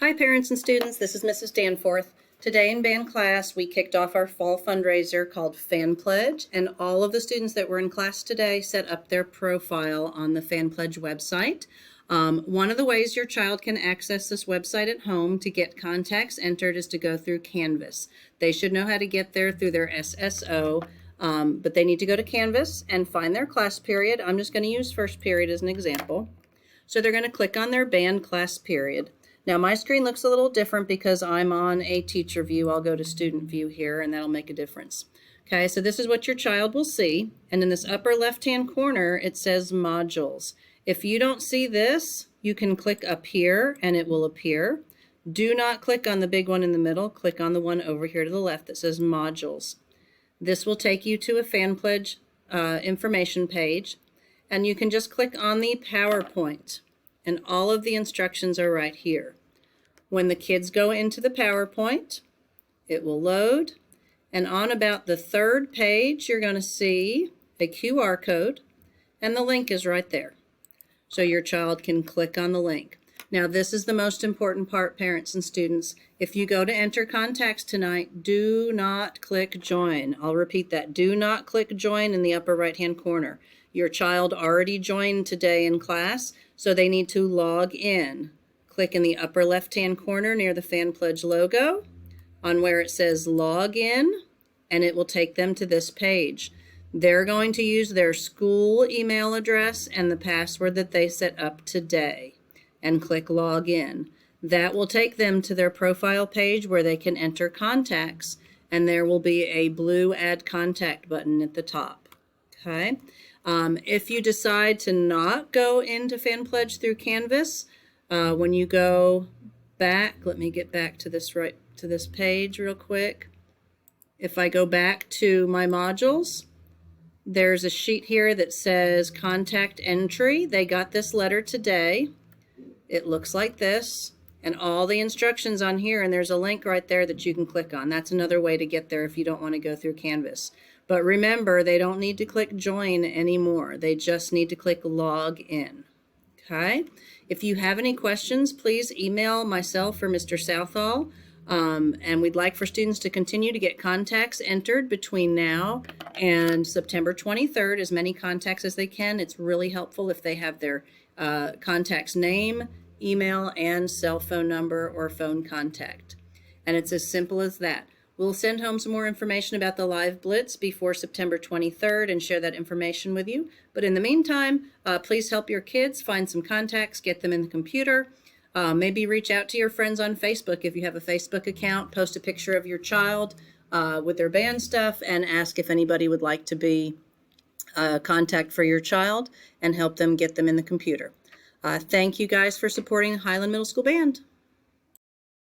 Hi parents and students, this is Mrs. Danforth. Today in band class we kicked off our fall fundraiser called Fan Pledge, and all of the students that were in class today set up their profile on the Fan Pledge website. One of the ways your child can access this website at home to get contacts entered is to go through Canvas. They should know how to get there through their SSO, but they need to go to Canvas and find their class period. I'm just going to use first period as an example. So they're going to click on their band class period. Now my screen looks a little different because I'm on a teacher view. I'll go to student view here and that'll make a difference. Okay, so this is what your child will see. And in this upper left-hand corner, it says modules. If you don't see this, you can click up here and it will appear. Do not click on the big one in the middle. Click on the one over here to the left that says modules. This will take you to a Fan Pledge information page. And you can just click on the PowerPoint. And all of the instructions are right here. When the kids go into the PowerPoint, it will load, and on about the third page, you're going to see a QR code, and the link is right there. So your child can click on the link. Now this is the most important part, parents and students. If you go to enter contacts tonight, do not click join. I'll repeat that. Do not click join in the upper right-hand corner. Your child already joined today in class, so they need to log in. Click in the upper left-hand corner near the Fan Pledge logo on where it says log in, and it will take them to this page. They're going to use their school email address and the password that they set up today and click log in. That will take them to their profile page where they can enter contacts, and there will be a blue add contact button at the top. Okay. If you decide to not go into Fan Pledge through Canvas, when you go back, let me get back to this page real quick. If I go back to my modules, there's a sheet here that says contact entry. They got this letter today. It looks like this, and all the instructions on here, and there's a link right there that you can click on. That's another way to get there if you don't want to go through Canvas. But remember, they don't need to click join anymore. They just need to click log in. Okay? If you have any questions, please email myself or Mr. Southall. And we'd like for students to continue to get contacts entered between now and September 23rd, as many contacts as they can. It's really helpful if they have their contact's name, email, and cell phone number or phone contact. And it's as simple as that. We'll send home some more information about the Live Blitz before September 23rd and share that information with you. But in the meantime, please help your kids find some contacts, get them in the computer. Maybe reach out to your friends on Facebook if you have a Facebook account. Post a picture of your child with their band stuff and ask if anybody would like to be a contact for your child and help them get them in the computer. Thank you guys for supporting Highland Middle School Band.